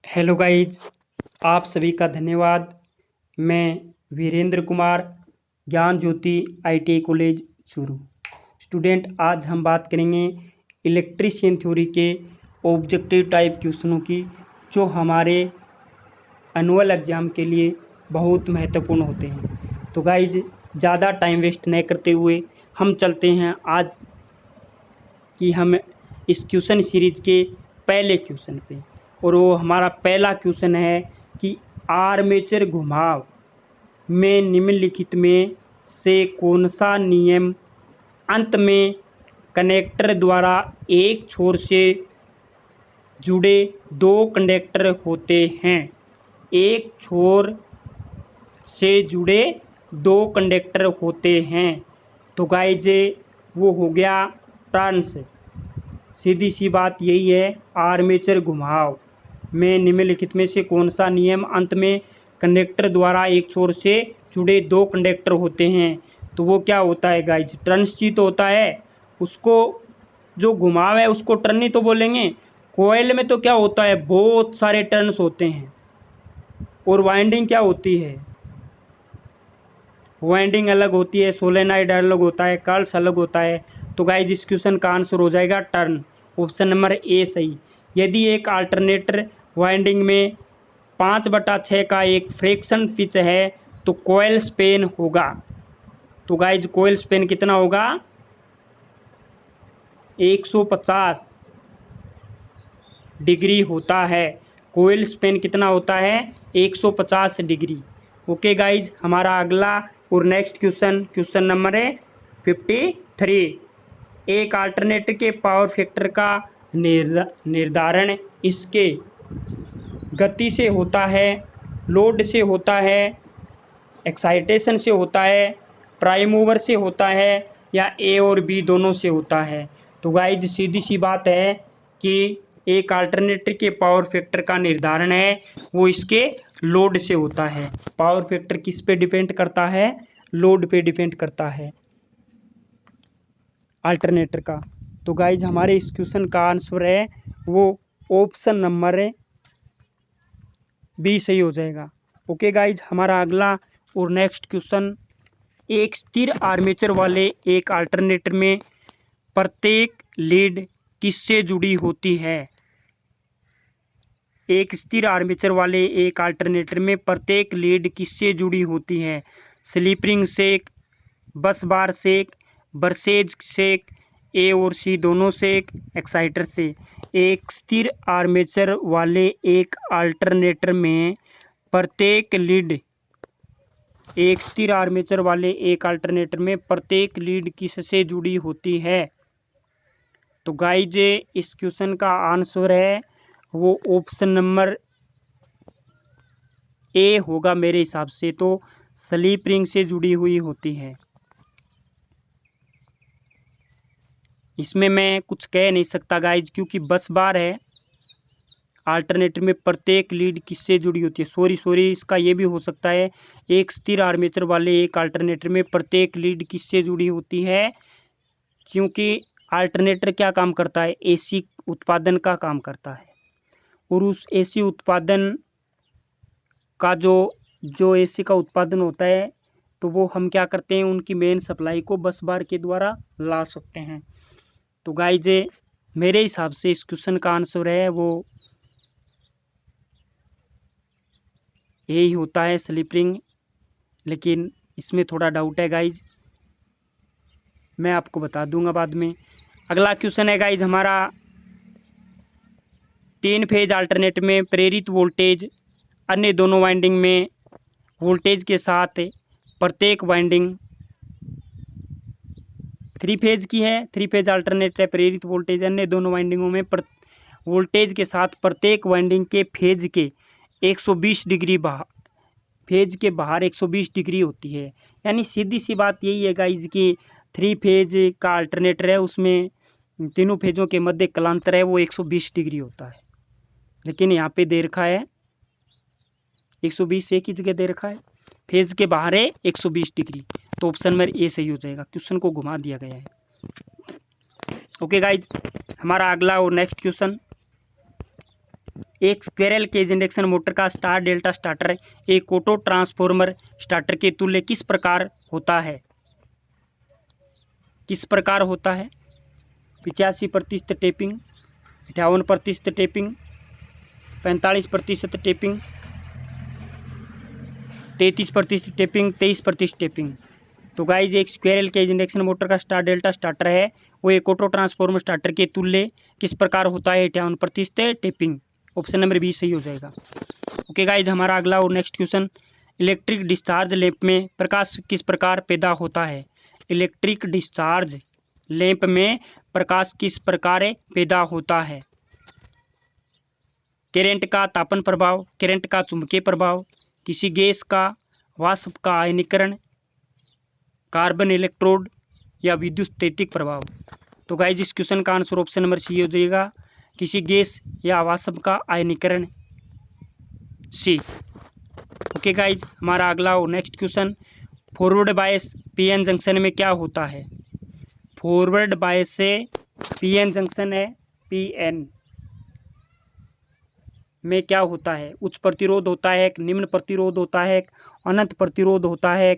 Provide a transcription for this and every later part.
Hello guys, आप सभी का धन्यवाद। मैं वीरेंद्र कुमार, ज्ञान ज्योति आईटीआई कॉलेज चूरू। स्टूडेंट, आज हम बात करेंगे इलेक्ट्रीशियन थ्योरी के ऑब्जेक्टिव टाइप क्वेश्चनों की, जो हमारे एनुअल एग्ज़ाम के लिए बहुत महत्वपूर्ण होते हैं। तो गाइज, ज़्यादा टाइम वेस्ट नहीं करते हुए हम चलते हैं आज की हम इस क्वेश्चन सीरीज के पहले क्वेश्चन पे। और वो हमारा पहला क्वेश्चन है कि आर्मेचर घुमाव में निम्नलिखित में से कौन सा नियम अंत में कनेक्टर द्वारा एक छोर से जुड़े दो कंडक्टर होते हैं। एक छोर से जुड़े दो कंडक्टर होते हैं। तो गाइज, वो हो गया टर्न्स। सीधी सी बात यही है, आर्मेचर घुमाव में निम्नलिखित में से कौन सा नियम अंत में कंडक्टर द्वारा एक छोर से जुड़े दो कंडक्टर होते हैं। तो वो क्या होता है गाइज? टर्न्स ही तो होता है। उसको जो घुमाव है उसको टर्न ही तो बोलेंगे। कोयल में तो क्या होता है, बहुत सारे टर्न्स होते हैं। और वाइंडिंग क्या होती है? वाइंडिंग अलग होती है, सोलेनॉइड अलग होता है, कर्ल्स अलग होता है। तो गाइज, इस क्वेश्चन का आंसर हो जाएगा टर्न। ऑप्शन नंबर ए सही। यदि एक अल्टरनेटर वाइंडिंग में 5/6 का एक फ्रैक्शन पिच है तो कोयल स्पेन होगा। तो गाइज, कोयल स्पेन कितना होगा? 150 डिग्री होता है। कोयल स्पेन कितना होता है? 150 डिग्री। ओके गाइज, हमारा अगला और नेक्स्ट क्वेश्चन नंबर है 53। एक अल्टरनेटर के पावर फैक्टर का निर्धारण इसके गति से होता है, लोड से होता है, एक्साइटेशन से होता है, प्राइम मूवर से होता है, या ए और बी दोनों से होता है। तो गाइज, सीधी सी बात है कि एक अल्टरनेटर के पावर फैक्टर का निर्धारण है वो इसके लोड से होता है। पावर फैक्टर किस पे डिपेंड करता है? लोड पे डिपेंड करता है अल्टरनेटर का। तो गाइज, हमारे इस क्वेश्चन का आंसर है वो ऑप्शन नंबर बी सही हो जाएगा। ओके गाइज, हमारा अगला और नेक्स्ट क्वेश्चन, एक स्थिर आर्मेचर वाले एक अल्टरनेटर में प्रत्येक लीड किससे जुड़ी होती है? एक स्थिर आर्मेचर वाले एक अल्टरनेटर में प्रत्येक लीड किससे जुड़ी होती है? स्लिप रिंग से, बस बार से, ब्रशेज से, ए और सी दोनों से, एक्साइटर से। एक स्थिर आर्मेचर वाले एक अल्टरनेटर में प्रत्येक लीड एक स्थिर आर्मेचर वाले एक अल्टरनेटर में प्रत्येक लीड किससे जुड़ी होती है? तो गाइज, इस क्वेश्चन का आंसर है वो ऑप्शन नंबर ए होगा मेरे हिसाब से। तो स्लिप रिंग से जुड़ी हुई होती है। इसमें मैं कुछ कह नहीं सकता गाइज, क्योंकि बस बार है। अल्टरनेटर में प्रत्येक लीड किससे जुड़ी होती है? सॉरी, इसका ये भी हो सकता है, एक स्थिर आर्मेचर वाले एक अल्टरनेटर में प्रत्येक लीड किससे जुड़ी होती है, क्योंकि अल्टरनेटर क्या काम करता है? एसी उत्पादन का काम करता है। और उस एसी उत्पादन का जो एसी का उत्पादन होता है, तो वो हम क्या करते हैं, उनकी मेन सप्लाई को बस बार के द्वारा ला सकते हैं। तो गाइज, मेरे हिसाब से इस क्वेश्चन का आंसर है वो यही होता है, स्लिप रिंग। लेकिन इसमें थोड़ा डाउट है गाइज, मैं आपको बता दूंगा बाद में। अगला क्वेश्चन है गाइज हमारा, 3 फेज अल्टरनेटर में प्रेरित वोल्टेज अन्य दोनों वाइंडिंग में वोल्टेज के साथ प्रत्येक वाइंडिंग 3 फेज की है। 3 फेज अल्टरनेटर प्रेरित वोल्टेज अन्य दोनों वाइंडिंगों में वोल्टेज के साथ प्रत्येक वाइंडिंग के फेज के 120 डिग्री फेज के बाहर 120 डिग्री होती है। यानी सीधी सी बात यही है गाइज कि 3 फेज का अल्टरनेटर है, उसमें तीनों फेजों के मध्य कलांतर है वो 120 डिग्री होता है। लेकिन यहाँ पे दे रखा है 120, एक ही जगह दे रखा है, फेज के बाहर है 120 डिग्री। तो ऑप्शन नंबर ए सही हो जाएगा। क्वेश्चन को घुमा दिया गया है। ओके गाइज, हमारा अगला और नेक्स्ट क्वेश्चन, एक स्क्विरल केज इंडक्शन मोटर का स्टार डेल्टा स्टार्टर एक ऑटो ट्रांसफॉर्मर स्टार्टर के तुल्य किस प्रकार होता है? किस प्रकार होता है? 85% tapping, 58% tapping, 45% tapping, 33% tapping, 23% tapping. तो गाइज एक स्क्विरल केज इंडक्शन मोटर का स्टार डेल्टा स्टार्टर है, वो एक ऑटो ट्रांसफॉर्मर स्टार्टर के तुल्य किस प्रकार होता है? 58% टेपिंग। ऑप्शन नंबर बी सही हो जाएगा। ओके गाइज, हमारा अगला और next question, electric discharge lamp में प्रकाश किस प्रकार पैदा होता है? इलेक्ट्रिक डिस्चार्ज लैंप में प्रकाश किस प्रकार पैदा होता है? करंट का तापन प्रभाव, करंट का चुंबकीय प्रभाव, किसी गैस का वाष्प का आयनीकरण, कार्बन इलेक्ट्रोड या विद्युतस्थैतिक प्रभाव। तो गाइज इस क्वेश्चन का आंसर ऑप्शन नंबर सी हो जाएगा, किसी गैस या वाष्प का आयनीकरण, सी। ओके गाइज, हमारा अगला और next question, forward bias PN junction में क्या होता है? फॉरवर्ड बायस से पीएन जंक्शन है, पीएन में क्या होता है? उच्च प्रतिरोध होता है, निम्न प्रतिरोध होता है, अनंत प्रतिरोध होता है,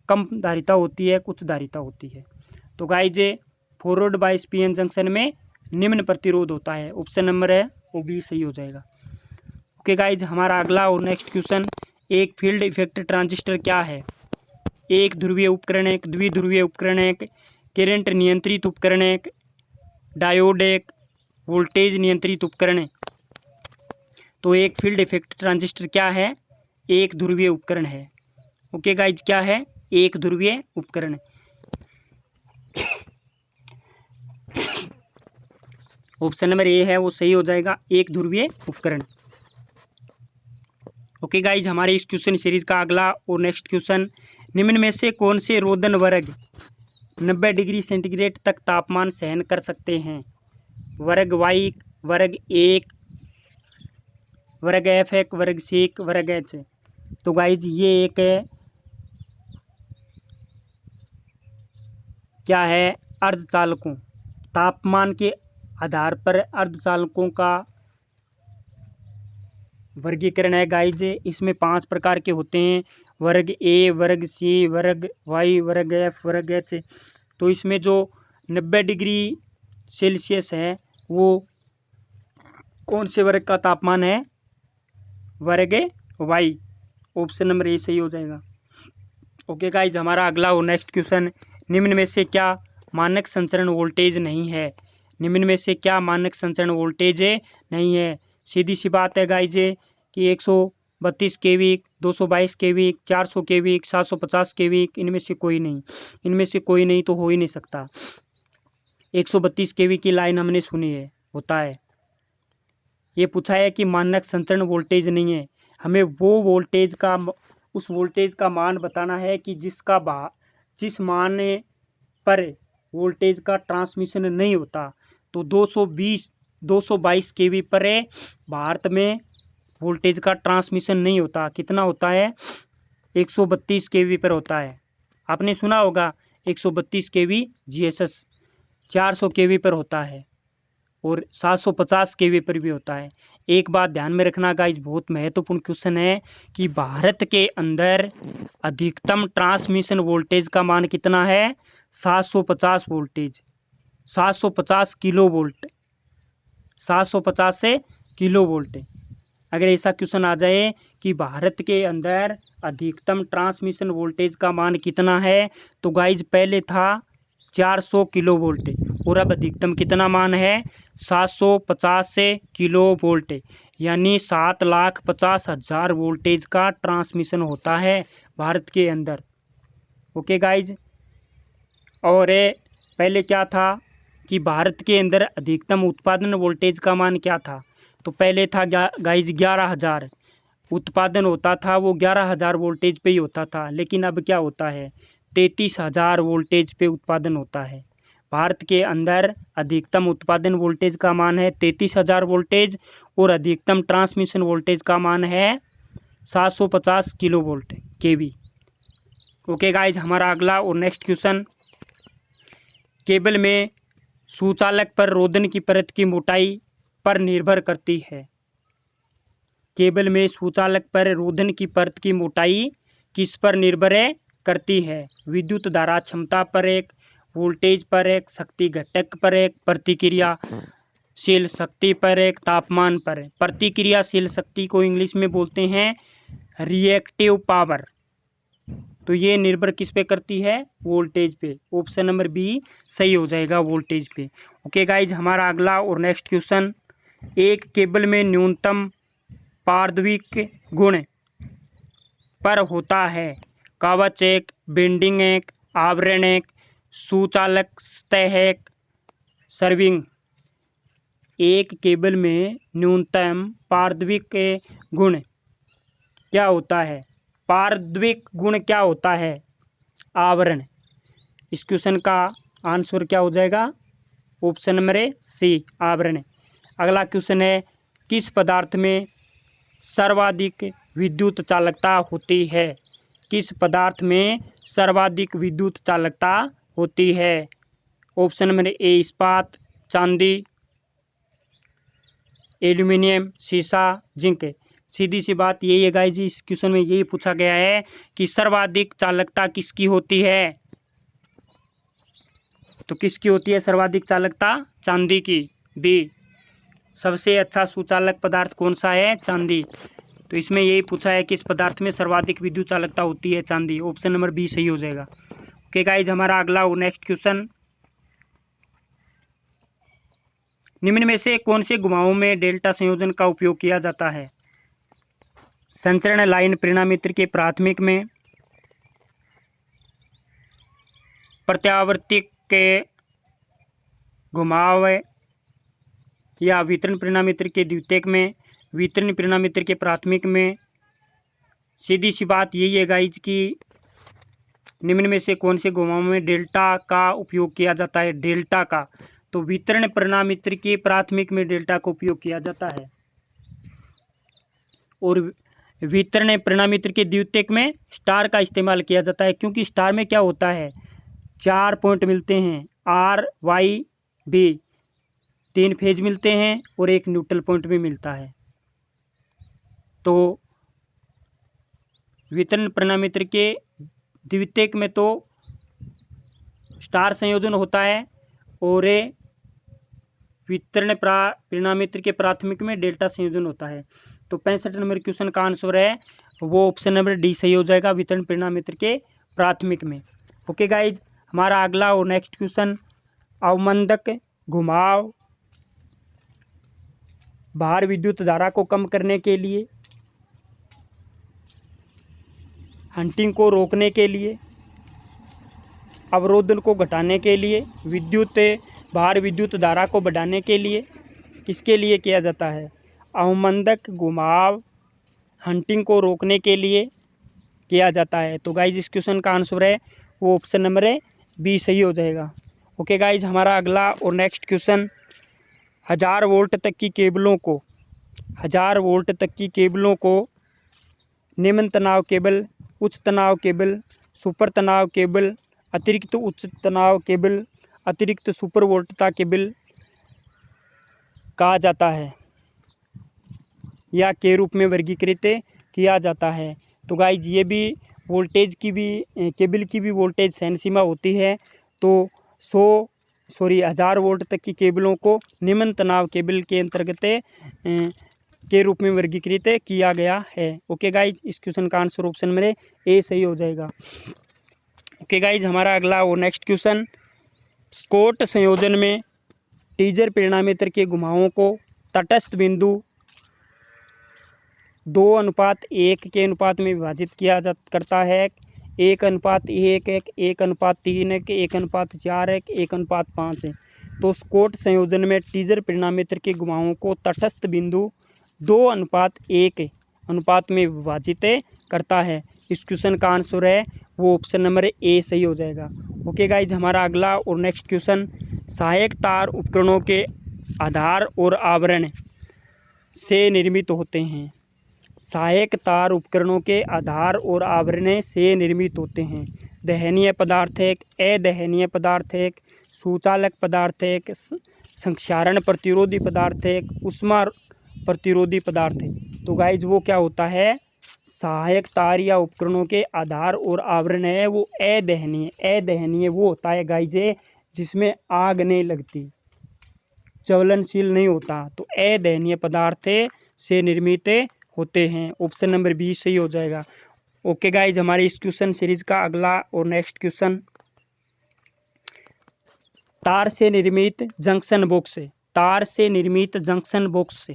कम धारिता होती है, उच्च धारिता होती है। तो guys forward bias PN junction में निम्न प्रतिरोध होता है। ऑप्शन नंबर है वो बी सही हो जाएगा। ओके गाइज, हमारा अगला और नेक्स्ट क्वेश्चन, एक फील्ड इफेक्ट ट्रांजिस्टर क्या है? एक ध्रुवीय उपकरण, एक द्विध्रुवीय उपकरण, एक करंट नियंत्रित उपकरण, एक डायोड, एक वोल्टेज नियंत्रित उपकरण है। तो एक फील्ड इफेक्ट ट्रांजिस्टर क्या है? एक ध्रुवीय उपकरण है। ओके गाइज, क्या है? एक ध्रुवीय उपकरण। ऑप्शन नंबर ए है वो सही हो जाएगा, एक ध्रुवीय उपकरण। ओके गाइज, हमारे इस क्वेश्चन सीरीज का अगला और नेक्स्ट क्वेश्चन, निम्न में से कौन से रोधन वर्ग 90 डिग्री सेंटीग्रेड तक तापमान सहन कर सकते हैं? वर्ग वाई, वर्ग एक, वर्ग एफ एक, वर्ग सी, वर्ग एच। तो गाइज ये एक है, क्या है? अर्धचालकों, तापमान के आधार पर अर्धचालकों का वर्गीकरण है गाइज। इसमें 5 प्रकार के होते हैं, वर्ग ए, वर्ग सी, वर्ग वाई, वर्ग एफ, वर्ग एच। तो इसमें जो 90 डिग्री सेल्सियस है वो कौन से वर्ग का तापमान है? वर्ग वाई। ऑप्शन नंबर ए सही हो जाएगा। ओके गाइज, हमारा अगला और नेक्स्ट क्वेश्चन, निम्न में से क्या मानक संचरण वोल्टेज नहीं है? निम्न में से क्या मानक संचरण वोल्टेज नहीं है? सीधी सी बात है गाइज कि 132 केवी, 222 केवी, 400 केवी, 750 केवी, इनमें से कोई नहीं, इनमें से कोई नहीं तो हो ही नहीं सकता। 132 केवी की लाइन हमने सुनी है, होता है। ये पूछा है कि मानक संचरण वोल्टेज नहीं है, हमें वो वोल्टेज का, उस वोल्टेज का मान बताना है कि जिस मान पर वोल्टेज का ट्रांसमिशन नहीं होता। तो 222 केवी पर भारत में वोल्टेज का ट्रांसमिशन नहीं होता। कितना होता है? 132 केवी पर होता है। आपने सुना होगा 132 केवी जीएसएस, 400 केवी पर होता है और 750 केवी पर भी होता है। एक बात ध्यान में रखना गाइज, बहुत महत्वपूर्ण क्वेश्चन है कि भारत के अंदर अधिकतम ट्रांसमिशन वोल्टेज का मान कितना है? 750 वोल्टेज, 750 किलो वोल्ट, 750 से किलो वोल्ट। अगर ऐसा क्वेश्चन आ जाए कि भारत के अंदर अधिकतम ट्रांसमिशन वोल्टेज का मान कितना है, तो गाइज पहले था 400 किलो वोल्ट और अब अधिकतम कितना मान है? 750 से किलो वोल्ट, यानी 7,50,000 वोल्टेज का ट्रांसमिशन होता है भारत के अंदर। ओके गाइज, और पहले क्या था कि भारत के अंदर अधिकतम उत्पादन वोल्टेज का मान क्या था? तो पहले था गाइज 11,000 उत्पादन होता था, वो 11,000 वोल्टेज पे ही होता था। लेकिन अब क्या होता है? 33,000 वोल्टेज पे उत्पादन होता है। भारत के अंदर अधिकतम उत्पादन वोल्टेज का मान है 33,000 वोल्टेज और अधिकतम ट्रांसमिशन वोल्टेज का मान है 750 किलो वोल्ट केवी। ओके गाइज, हमारा अगला और नेक्स्ट क्वेश्चन, केबल में सुचालक पर रोधन की परत की मोटाई पर निर्भर करती है। केबल में सुचालक पर रोधन की परत की मोटाई किस पर निर्भर करती है? विद्युत धारा क्षमता पर एक, वोल्टेज पर एक, शक्ति घटक पर एक, प्रतिक्रियाशील शक्ति पर एक, तापमान पर। प्रतिक्रियाशील शक्ति को इंग्लिश में बोलते हैं रिएक्टिव पावर। तो ये निर्भर किस पे करती है? वोल्टेज पे। ऑप्शन नंबर बी सही हो जाएगा, वोल्टेज पे। ओके गाइज, हमारा अगला और नेक्स्ट क्वेश्चन, एक केबल में न्यूनतम पारदर्शिता गुण पर होता है कवच एक, बेंडिंग एक, आवरण एक, सुचालक सतह एक, सर्विंग। एक केबल में न्यूनतम पारदर्शिता गुण क्या होता है? पारदर्शिता गुण क्या होता है? आवरण। इस क्वेश्चन का आंसर क्या हो जाएगा? ऑप्शन नंबर सी, आवरण। अगला क्वेश्चन है, किस पदार्थ में सर्वाधिक विद्युत चालकता होती है? किस पदार्थ में सर्वाधिक विद्युत चालकता होती है? ऑप्शन नंबर ए इस्पात, चांदी, एल्यूमिनियम, शीशा, जिंक। सीधी सी बात यही है गाइस, इस क्वेश्चन में यही पूछा गया है कि सर्वाधिक चालकता किसकी होती है? तो किसकी होती है सर्वाधिक चालकता? चांदी की। बी। सबसे अच्छा सुचालक पदार्थ कौन सा है? चांदी। तो इसमें यही पूछा है कि इस पदार्थ में सर्वाधिक विद्युत चालकता होती है चांदी। ऑप्शन नंबर बी सही हो जाएगा। ओके गाइज, हमारा अगला और नेक्स्ट क्वेश्चन, निम्न में से कौन से घुमावों में डेल्टा संयोजन का उपयोग किया जाता है? संचरण लाइन परिणामीत्र के प्राथमिक में, प्रत्यावर्ती के घुमाव या वितरण परिणामीत्र के द्वितीयक में, वितरण परिणामीत्र के प्राथमिक में। सीधी सी बात यही है गाइज कि निम्न में से कौन से घुमावों में डेल्टा का उपयोग किया जाता है? डेल्टा का। तो वितरण परिणामीत्र के प्राथमिक में डेल्टा का उपयोग किया जाता है, और वितरण परिणामीत्र के द्वितीयक में स्टार का इस्तेमाल किया जाता है, क्योंकि स्टार में क्या होता है? 4 पॉइंट मिलते हैं, आर वाई बी, 3 फेज मिलते हैं और एक न्यूट्रल पॉइंट भी मिलता है। तो वितरण परिणामीत्र के द्वितीयक में तो स्टार संयोजन होता है, और वितरण परिणामीत्र के प्राथमिक में डेल्टा संयोजन होता है। तो 65 नंबर क्वेश्चन का आंसर है वो ऑप्शन नंबर डी सही हो जाएगा, वितरण परिणामीत्र के प्राथमिक में। ओके गाइज, हमारा अगला और नेक्स्ट क्वेश्चन, अवमंदक घुमाव भार विद्युत धारा को कम करने के लिए, हंटिंग को रोकने के लिए, अवरोधन को घटाने के लिए, विद्युत भार विद्युत धारा को बढ़ाने के लिए, किसके लिए किया जाता है? अवमंदक घुमाव हंटिंग को रोकने के लिए किया जाता है। तो गाइज इस क्वेश्चन का आंसर है वो ऑप्शन नंबर बी सही हो जाएगा। ओके गाइज, हमारा अगला और नेक्स्ट क्वेश्चन, 1000 वोल्ट तक की केबलों को, 1000 वोल्ट तक की केबलों को निम्न तनाव केबल, उच्च तनाव केबल, सुपर तनाव केबल, अतिरिक्त उच्च तनाव केबल, अतिरिक्त सुपर वोल्टता केबल कहा जाता है या के रूप में वर्गीकृत किया जाता है। तो गाइज ये भी वोल्टेज की भी, केबल की भी वोल्टेज सहन सीमा होती है। तो 1000 वोल्ट तक की केबलों को निम्न तनाव केबल के अंतर्गत के रूप में वर्गीकृत किया गया है। ओके गाइज, इस क्वेश्चन का आंसर ऑप्शन नंबर ए सही हो जाएगा। ओके गाइज, हमारा अगला और नेक्स्ट क्वेश्चन, स्कॉट संयोजन में टीजर परिणामीत्र के घुमावों को तटस्थ बिंदु 2:1 के अनुपात में विभाजित किया करता है। 1:1, 1:3, 1:4, 1:5 है। तो स्कॉट संयोजन में टीजर परिणामीत्र के घुमावों को तटस्थ बिंदु 2:1 अनुपात में विभाजित करता है। इस क्वेश्चन का आंसर है वो ऑप्शन नंबर ए सही हो जाएगा। ओके गाइज, हमारा अगला और नेक्स्ट क्वेश्चन, सहायक तार उपकरणों के आधार और आवरण से निर्मित होते हैं। सहायक तार उपकरणों के आधार और आवरण से निर्मित होते हैं। दहनीय पदार्थ एक, अदहनीय पदार्थ एक, सुचालक पदार्थ एक, संक्षारण प्रतिरोधी पदार्थ एक, ऊष्मा प्रतिरोधी पदार्थ है। तो गाइज वो क्या होता है, सहायक तार या उपकरणों के आधार और आवरण है वो अदहनीय। अदहनीय वो होता है गाइज जिसमें आग नहीं लगती, ज्वलनशील नहीं होता, तो अदहनीय पदार्थ से निर्मित होते हैं। ऑप्शन नंबर बी सही हो जाएगा। ओके गाइज, हमारी इस क्वेश्चन सीरीज का अगला और नेक्स्ट क्वेश्चन, तार से निर्मित जंक्शन बॉक्स। तार से निर्मित जंक्शन बॉक्स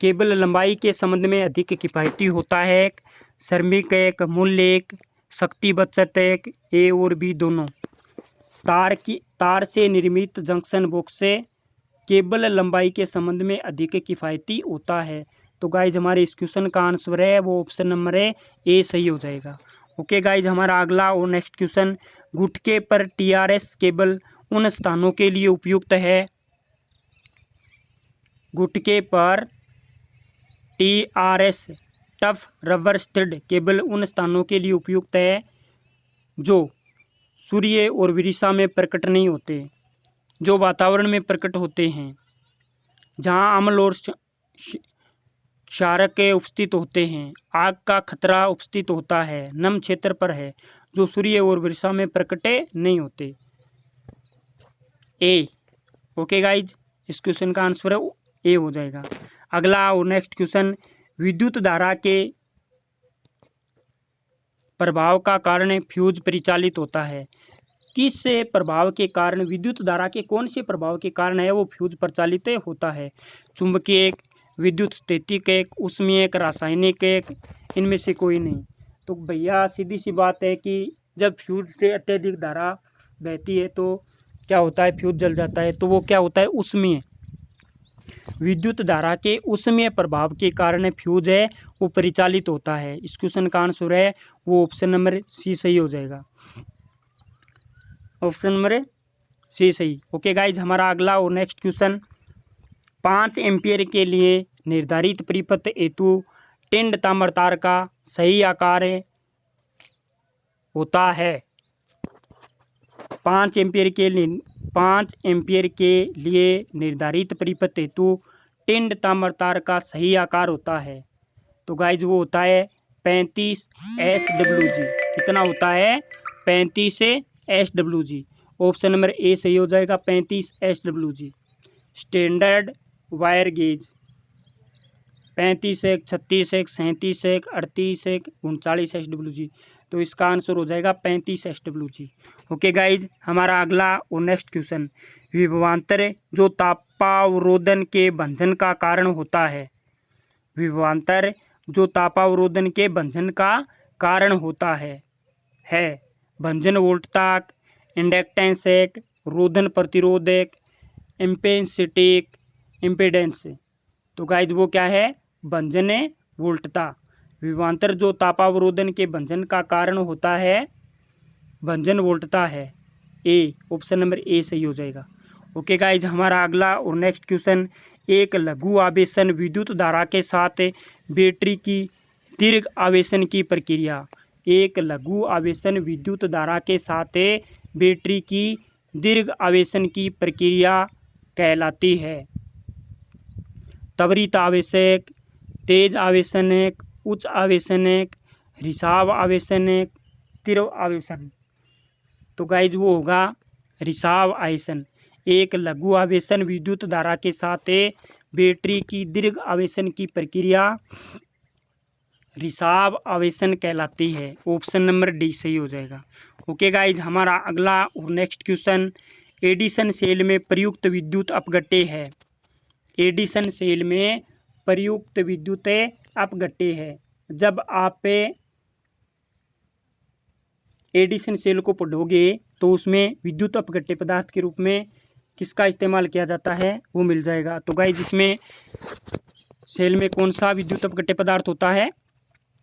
केबल लंबाई के संबंध में अधिक किफायती होता है। श्रमिक एक, मूल्य एक, शक्ति बचत एक, ए और बी दोनों। तार से निर्मित जंक्शन बॉक्स से केबल लंबाई के संबंध में अधिक किफायती होता है। तो गाइज हमारे इस क्वेश्चन का आंसर है वो ऑप्शन नंबर ए सही हो जाएगा। ओके गाइज, हमारा अगला और नेक्स्ट क्वेश्चन, गुटके पर टीआरएस केबल उन स्थानों के लिए उपयुक्त है। गुटके पर TRS tough rubber stud cable उन स्थानों के लिए उपयुक्त है जो सूर्य और वृषा में प्रकट नहीं होते, जो वातावरण में प्रकट होते हैं, जहां अम्ल और क्षारक उपस्थित होते हैं, आग का खतरा उपस्थित होता है, नम क्षेत्र पर है, जो सूर्य और वृषा में प्रकट नहीं होते। ए। ओके गाइज, इस क्वेश्चन का आंसर है ए हो जाएगा। अगला और नेक्स्ट क्वेश्चन, विद्युत धारा के प्रभाव का कारण फ्यूज परिचालित होता है। किस प्रभाव के कारण, विद्युत धारा के कौन से प्रभाव के कारण है वो फ्यूज प्रचालित होता है? चुंबकीय एक, विद्युत स्थैतिक एक, ऊष्मीय एक, रासायनिक एक, इनमें से कोई नहीं। तो भैया सीधी सी बात है कि जब फ्यूज से अत्यधिक धारा बहती है तो क्या होता है, फ्यूज जल जाता है। तो वो क्या होता है, ऊष्मीय। विद्युत धारा के ऊष्मीय प्रभाव के कारण फ्यूज है वो परिचालित होता है। इस क्वेश्चन का आंसर है वो ऑप्शन नंबर सी सही हो जाएगा। ऑप्शन नंबर सी सही। ओके गाइज, हमारा अगला और नेक्स्ट क्वेश्चन, 5 एम्पियर के लिए निर्धारित परिपथ हेतु टिंड ताम्र तार का सही आकार होता है। 5 एम्पियर के लिए निर्धारित परिपथ हेतु टिंड ताम्र तार का सही आकार होता है। तो गाइज वो होता है 35 SWG। कितना होता है, 35 SWG। ऑप्शन नंबर ए सही हो जाएगा, 35 SWG। Standard wire gauge 35 1, 36 1, 37 1, 38 1, 39 SWG। तो इसका आंसर हो जाएगा 35 SWG। ओके गाइज, हमारा अगला और नेक्स्ट क्वेश्चन, विभवांतर जो तापावरोधन के भंजन का कारण होता है। विभवांतर जो तापावरोधन के भंजन का कारण होता है भंजन वोल्टता, इंडक्टेंस एक, रोधन प्रतिरोध एक, एम्पेंसिटिक इम्पीडेंस। तो गाइज वो क्या है, भंजन वोल्टता। विभवांतर जो तापावरोधन के भंजन का कारण होता है भंजन वोल्टता है। ए, ऑप्शन नंबर ए सही हो जाएगा। ओके गाइज, हमारा अगला और नेक्स्ट क्वेश्चन, एक लघु आवेशन विद्युत धारा के साथ बैटरी की दीर्घ आवेशन की प्रक्रिया। एक लघु आवेशन विद्युत धारा के साथ बैटरी की दीर्घ आवेशन की प्रक्रिया कहलाती है। त्वरित आवेशक, तेज आवेशनक, उच्च आवेशनक, रिसाव आवेशनक, तीव्र आवेशन। तो गाइज वो होगा रिसाव आवेशन। एक लघु आवेशन विद्युत धारा के साथ बैटरी की दीर्घ आवेशन की प्रक्रिया रिसाव आवेशन कहलाती है। ऑप्शन नंबर डी सही हो जाएगा। ओके गाइज, हमारा अगला और नेक्स्ट क्वेश्चन, एडिशन सेल में प्रयुक्त विद्युत अपघट्य है। एडिशन सेल में प्रयुक्त विद्युत अपघट्य है। जब आप एडिशन सेल को पढ़ोगे तो उसमें विद्युत अपघट्य पदार्थ के रूप में किसका इस्तेमाल किया जाता है वो मिल जाएगा। तो गाइज इसमें सेल में कौन सा विद्युत अपघट्य पदार्थ होता है,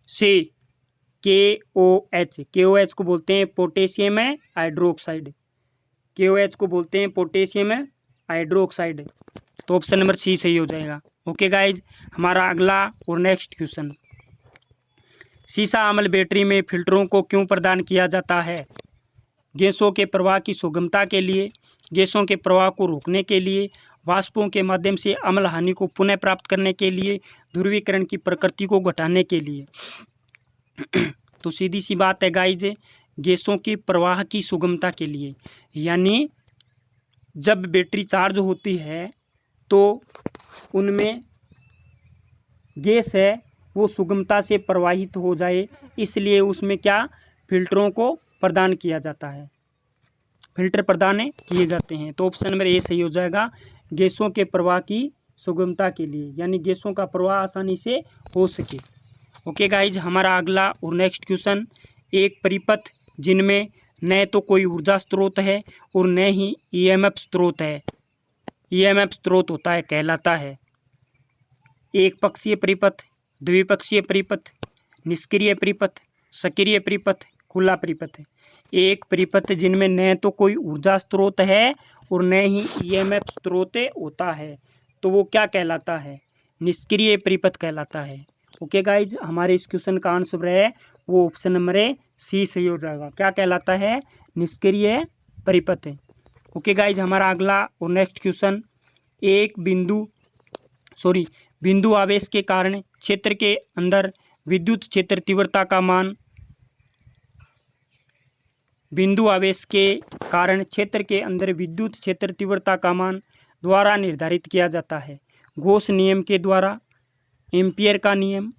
से KOH। KOH को बोलते हैं पोटेशियम हाइड्रोक्साइड। KOH को बोलते हैं पोटेशियम हाइड्रोक्साइड। तो ऑप्शन नंबर सी सही हो जाएगा। ओके गाइज, हमारा अगला और नेक्स्ट क्वेश्चन, सीसा अम्ल बैटरी में फिल्टरों को क्यों प्रदान किया जाता है? गैसों के प्रवाह की सुगमता के लिए, गैसों के प्रवाह को रोकने के लिए, वाष्पों के माध्यम से अम्ल हानि को पुनः प्राप्त करने के लिए, ध्रुवीकरण की प्रकृति को घटाने के लिए। तो सीधी सी बात है गाइज, गैसों के प्रवाह की सुगमता के लिए, यानी जब बैटरी चार्ज होती है तो उनमें गैस है वो सुगमता से प्रवाहित हो जाए, इसलिए उसमें क्या फिल्टरों को प्रदान किया जाता है, फिल्टर प्रदान किए जाते हैं। तो ऑप्शन नंबर ए सही हो जाएगा, गैसों के प्रवाह की सुगमता के लिए, यानी गैसों का प्रवाह आसानी से हो सके। ओके गाइज, हमारा अगला और नेक्स्ट क्वेश्चन, एक परिपथ जिनमें न तो कोई ऊर्जा स्रोत है और न ही ईएमएफ स्रोत है, ईएमएफ स्रोत होता है कहलाता है। एक पक्षीय परिपथ, द्विपक्षीय परिपथ, निष्क्रिय परिपथ, सक्रिय परिपथ, खुला परिपथ। एक परिपथ जिनमें न तो कोई ऊर्जा स्रोत है और न ही ईएमएफ स्रोत होता है, तो वो क्या कहलाता है, निष्क्रिय परिपथ कहलाता है। ओके गाइज, हमारे इस क्वेश्चन का आंसर है वो ऑप्शन नंबर सी सही हो जाएगा। क्या कहलाता है, निष्क्रिय परिपथ। ओके गाइज, हमारा अगला और नेक्स्ट क्वेश्चन, एक बिंदु आवेश के कारण क्षेत्र के अंदर विद्युत क्षेत्र तीव्रता का मान, बिंदु आवेश के कारण क्षेत्र के अंदर विद्युत क्षेत्र तीव्रता का मान द्वारा निर्धारित किया जाता है। गॉस नियम के द्वारा, एम्पियर का नियम,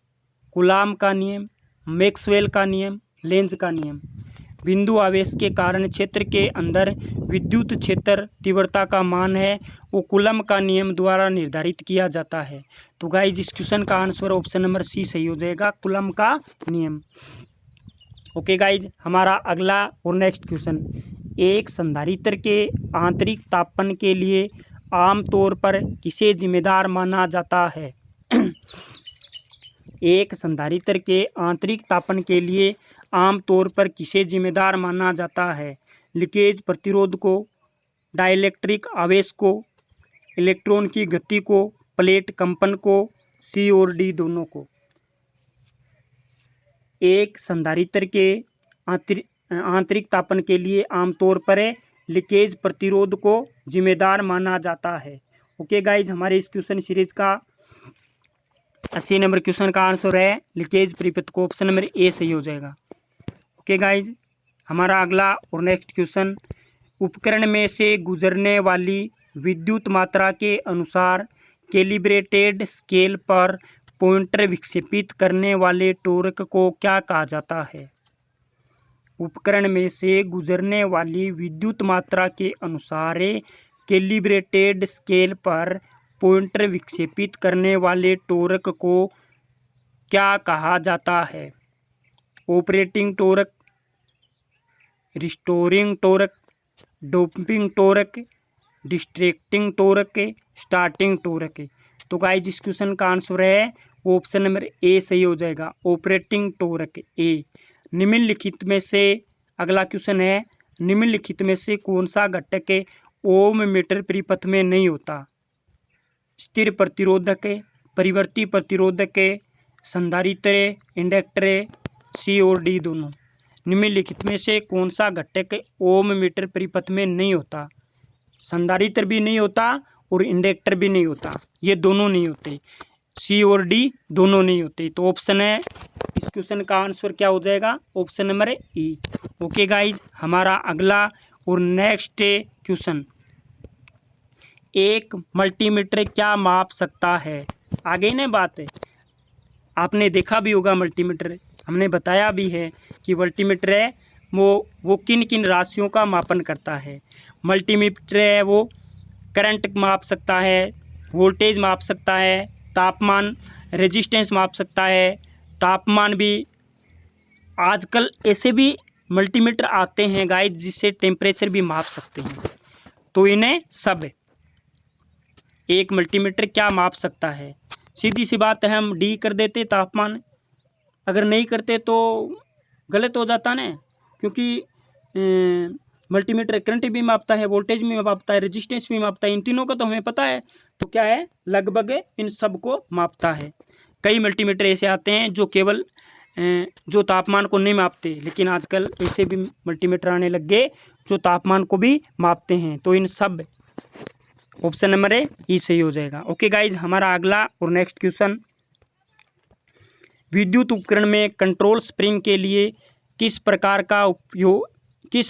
कूलाम का नियम, मैक्सवेल का नियम, लेंज का नियम। बिंदु आवेश के कारण क्षेत्र के अंदर विद्युत क्षेत्र तीव्रता का मान है वो कूलम का नियम द्वारा निर्धारित किया जाता है। तो गाइस इस क्वेश्चन का आंसर ऑप्शन नंबर सी सही हो जाएगा, कूलम का नियम। ओके गाइज, हमारा अगला और नेक्स्ट क्वेश्चन, एक संधारित्र के आंतरिक तापन के लिए आमतौर पर किसे जिम्मेदार माना जाता है। एक संधारित्र के आंतरिक तापन के लिए आमतौर पर किसे जिम्मेदार माना जाता है, लीकेज प्रतिरोध को, डाइलेक्ट्रिक आवेश को, इलेक्ट्रॉन की गति को, प्लेट कंपन को, सी और डी दोनों को। एक संधारित्र के आंतरिक तापन के लिए आमतौर पर लीकेज प्रतिरोध को जिम्मेदार माना जाता है। ओके गाइज, हमारे इस क्वेश्चन सीरीज का 80 नंबर क्वेश्चन का आंसर है लीकेज परिपथ को, ऑप्शन नंबर ए सही हो जाएगा। ओके गाइज, हमारा अगला और नेक्स्ट क्वेश्चन, उपकरण में से गुजरने वाली विद्युत मात्रा के अनुसार कैलिब्रेटेड स्केल पर पॉइंटर विक्षेपित करने वाले टॉर्क को क्या कहा जाता है। उपकरण में से गुजरने वाली विद्युत मात्रा के अनुसार कैलिब्रेटेड स्केल पर पॉइंटर विक्षेपित करने वाले टॉर्क को क्या कहा जाता है, operating torque, restoring torque, doping torque, distracting torque, starting torque. तो गाइस इस क्वेश्चन का आंसर है ऑप्शन नंबर ए सही हो जाएगा, ऑपरेटिंग टॉर्क ए। निम्नलिखित में से, अगला क्वेश्चन है, निम्नलिखित में से कौन सा घटक ओम मीटर परिपथ में नहीं होता, स्थिर प्रतिरोधक, परिवर्ती प्रतिरोधक, संधारित्र, इंडक्टर, सी और डी दोनों। निम्नलिखित में से कौन सा घटक ओम मीटर परिपथ में नहीं होता, संधारित्र भी नहीं होता और इंडक्टर भी नहीं होता, ये दोनों नहीं होते, सी और डी दोनों नहीं होते। तो ऑप्शन है इस क्वेश्चन का आंसर क्या हो जाएगा, ऑप्शन नंबर ई। ओके गाइज, हमारा अगला और नेक्स्ट क्वेश्चन, एक मल्टीमीटर क्या माप सकता है। आगे ना बात है, आपने देखा भी होगा मल्टीमीटर, हमने बताया भी है कि मल्टीमीटर है वो किन किन राशियों का मापन करता है। मल्टीमीटर है वो करंट माप सकता है, वोल्टेज माप सकता है, तापमान, रेजिस्टेंस माप सकता है, तापमान भी, आजकल ऐसे भी मल्टीमीटर आते हैं गाइस जिससे टेम्परेचर भी माप सकते हैं। तो इन्हें सब एक मल्टीमीटर क्या माप सकता है, सीधी सी बात है, हम डी कर देते तापमान, अगर नहीं करते तो गलत हो जाता ना, क्योंकि मल्टीमीटर करंट भी मापता है, वोल्टेज भी मापता है, रेजिस्टेंस भी मापता है, इन तीनों का तो हमें पता है, तो क्या है लगभग इन सब को मापता है। कई मल्टीमीटर ऐसे आते हैं जो केवल जो तापमान को नहीं मापते, लेकिन आजकल ऐसे भी मल्टीमीटर आने लग गए जो तापमान को भी मापते हैं। तो इन सब ऑप्शन नंबर ए ही सही हो जाएगा। ओके गाइज, हमारा अगला और नेक्स्ट क्वेश्चन, विद्युत उपकरण में कंट्रोल स्प्रिंग के लिए किस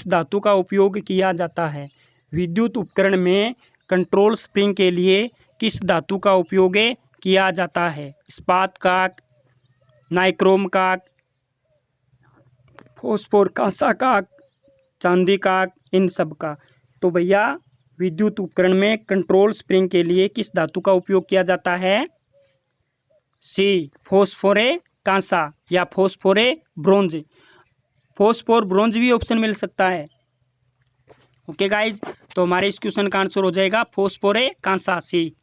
धातु का उपयोग किया जाता है? विद्युत उपकरण में कंट्रोल स्प्रिंग के लिए किस धातु का उपयोग किया जाता है? इस्पात काक, नाइक्रोम काक, फॉस्फोर कांसा काक, चांदी काक, इन सब का। तो भैया विद्युत उपकरण में कंट्रोल स्प्रिंग के लिए किस धातु का उपयोग किया जाता है? सी, फॉस्फोरे कांसा या फॉस्फोरे ब्रोंज। फॉस्फोर ब्रोंज भी ऑप्शन मिल सकता है। ओके गाइज, तो हमारे इस क्वेश्चन का आंसर हो जाएगा फॉस्फोरे कांसा, सी।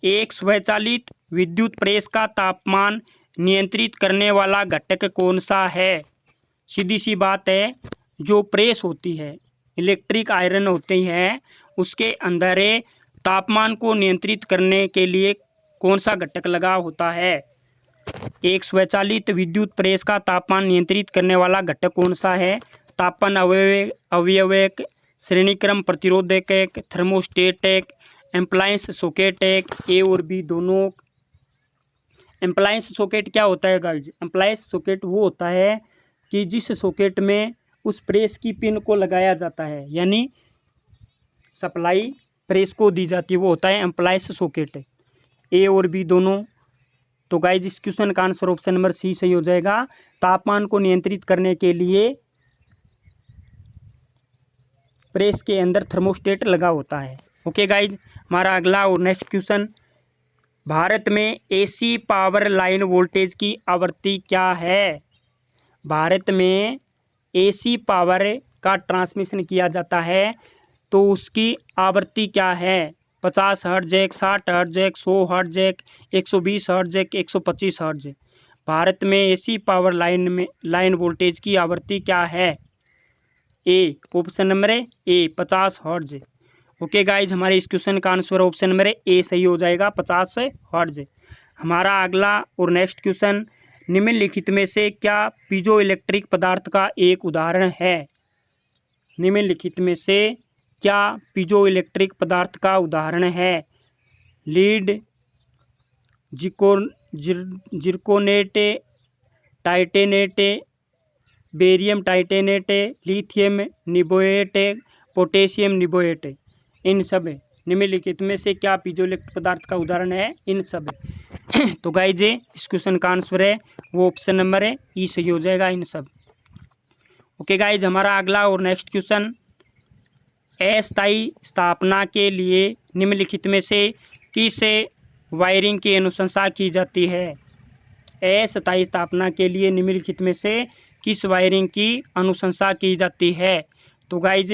एक स्वचालित विद्युत प्रेस का तापमान नियंत्रित करने वाला घटक कौन सा है? सीधी सी बात है, जो प्रेस होती है, इलेक्ट्रिक आयरन होती है, उसके अंदर तापमान को नियंत्रित करने के लिए कौन सा घटक लगा होता है? एक स्वचालित विद्युत प्रेस का तापमान नियंत्रित करने वाला घटक कौन सा है? तापन अवयवक, श्रेणीक्रम प्रतिरोधक, थर्मोस्टेट, एम्प्लायंस सॉकेट, ए और बी दोनों। एम्प्लायंस सॉकेट क्या होता है गाइज? एम्प्लायंस सॉकेट वो होता है कि जिस सॉकेट में उस प्रेस की पिन को लगाया जाता है, यानी सप्लाई प्रेस को दी जाती है, वो होता है एम्प्लायंस सॉकेट। ए और बी दोनों। तो गाइज इस क्वेश्चन का आंसर ऑप्शन नंबर सी सही हो जाएगा। तापमान को नियंत्रित करने के लिए प्रेस के अंदर थर्मोस्टेट लगा होता है। ओके गाइज, हमारा अगला और नेक्स्ट क्वेश्चन, भारत में एसी पावर लाइन वोल्टेज की आवृत्ति क्या है? भारत में एसी पावर का ट्रांसमिशन किया जाता है तो उसकी आवृत्ति क्या है? 50 hertz, 60 hertz, 100 hertz, 120 hertz, 125 hertz. भारत में एसी पावर लाइन वोल्टेज की आवृत्ति क्या है? A, option number A 50 hertz. Okay guys, हमारे इस क्वेश्चन का आंसर ऑप्शन नंबर ए सही हो जाएगा, 50 हर्ट्ज। हमारा अगला और नेक्स्ट क्वेश्चन, निम्नलिखित में से क्या पीजो इलेक्ट्रिक पदार्थ का एक उदाहरण है? निम्नलिखित में से क्या पीजो इलेक्ट्रिक पदार्थ का उदाहरण है? Lead, zirconate, titanate, barium titanate, lithium niobate, potassium niobate. इन सब निम्नलिखित में से क्या पीजो इलेक्ट्रिक पदार्थ का उदाहरण है? इन सब। तो गाइज इस क्वेश्चन का आंसर है वो ऑप्शन नंबर है ई सही हो जाएगा, इन सब। ओके गाइज, हमारा अगला और नेक्स्ट क्वेश्चन, अस्थायी स्थापना के लिए निम्नलिखित में से किस वायरिंग की अनुशंसा की जाती है? अस्थायी स्थापना के लिए निम्नलिखित में से किस वायरिंग की अनुशंसा की जाती है? तो गाइज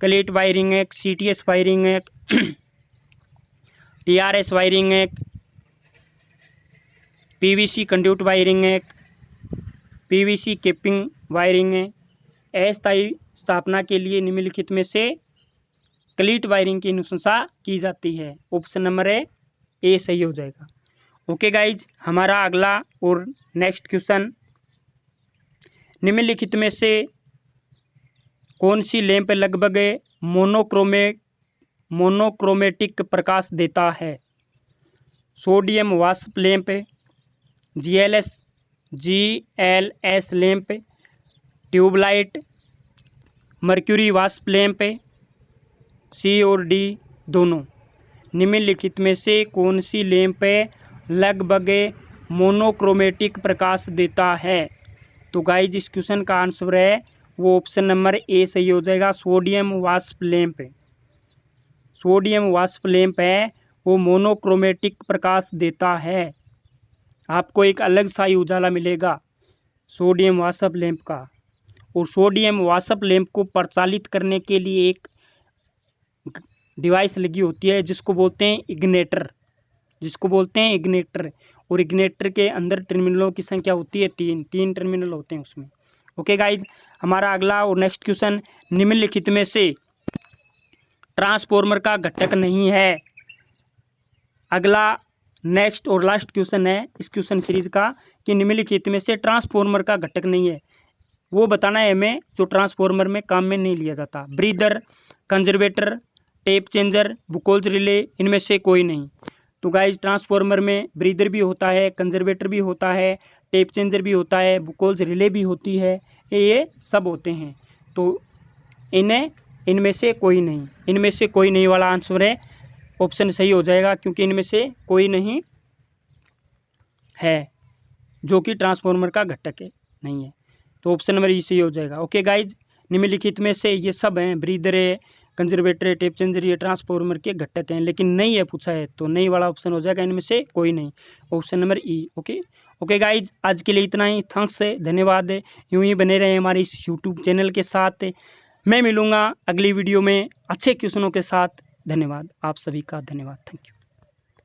क्लेट वायरिंग है, सीटीएस वायरिंग है, टीआरएस वायरिंग है, पीवीसी कंड्यूट वायरिंग है, पीवीसी केपिंग वायरिंग है। अस्थायी स्थापना के लिए निम्नलिखित में से क्लीट वायरिंग की अनुशंसा की जाती है। ऑप्शन नंबर ए सही हो जाएगा। ओके गाइज, हमारा अगला और नेक्स्ट क्वेश्चन, निम्नलिखित में से कौन सी लैंप लगभग मोनोक्रोमेटिक प्रकाश देता है? सोडियम वाष्प lamp, GLS lamp, tube light, mercury वाष्प लैंप, सी और डी दोनों। निम्नलिखित में से कौन सी लैंप लगभग मोनोक्रोमेटिक प्रकाश देता है? तो गाइज इस क्वेश्चन का आंसर है वो ऑप्शन नंबर ए सही हो जाएगा, सोडियम वाष्प लैंप। सोडियम वाष्प लैंप है वो मोनोक्रोमेटिक प्रकाश देता है। आपको एक अलग सा ही उजाला मिलेगा सोडियम वाष्प लैंप का। और सोडियम वाष्प लैंप को प्रचालित करने के लिए एक डिवाइस लगी होती है जिसको बोलते हैं इग्नेटर, और इग्नेटर के अंदर टर्मिनलों की संख्या होती है तीन टर्मिनल होते हैं उसमें। ओके गाइज, हमारा अगला और नेक्स्ट क्वेश्चन, निम्नलिखित में से ट्रांसफॉर्मर का घटक नहीं है। अगला नेक्स्ट और लास्ट क्वेश्चन है इस क्वेश्चन सीरीज का कि निम्नलिखित में से ट्रांसफॉर्मर का घटक नहीं है, वो बताना है हमें जो ट्रांसफॉर्मर में काम में नहीं लिया जाता। Breather, conservator, tap changer, Buchholz relay, इनमें से कोई नहीं। तो गाइज ट्रांसफॉर्मर में ब्रीदर भी होता है, कंजर्वेटर भी होता है, टेप चेंजर भी होता है, बुकोल्स रिले भी होती है, ये सब होते हैं। तो इनमें से कोई नहीं, इनमें से कोई नहीं वाला आंसर है, ऑप्शन सही हो जाएगा, क्योंकि इनमें से कोई नहीं है जो कि ट्रांसफॉर्मर का घटक है, नहीं है। तो ऑप्शन नंबर ई सही हो जाएगा। ओके गाइज, निम्नलिखित में से ये सब हैं, ब्रीदर है, कंजर्वेटर है, टेप चेंजर, ये ट्रांसफॉर्मर के घटक हैं, लेकिन नहीं है पूछा है, तो नहीं वाला ऑप्शन हो जाएगा, इनमें से कोई नहीं, ऑप्शन नंबर ई। ओके गाइज, आज के लिए इतना ही। थैंक्स है, धन्यवाद है। यूं ही बने रहे हमारे इस यूट्यूब चैनल के साथ। मैं मिलूँगा अगली वीडियो में अच्छे क्वेश्चनों के साथ। धन्यवाद, आप सभी का धन्यवाद, थैंक यू।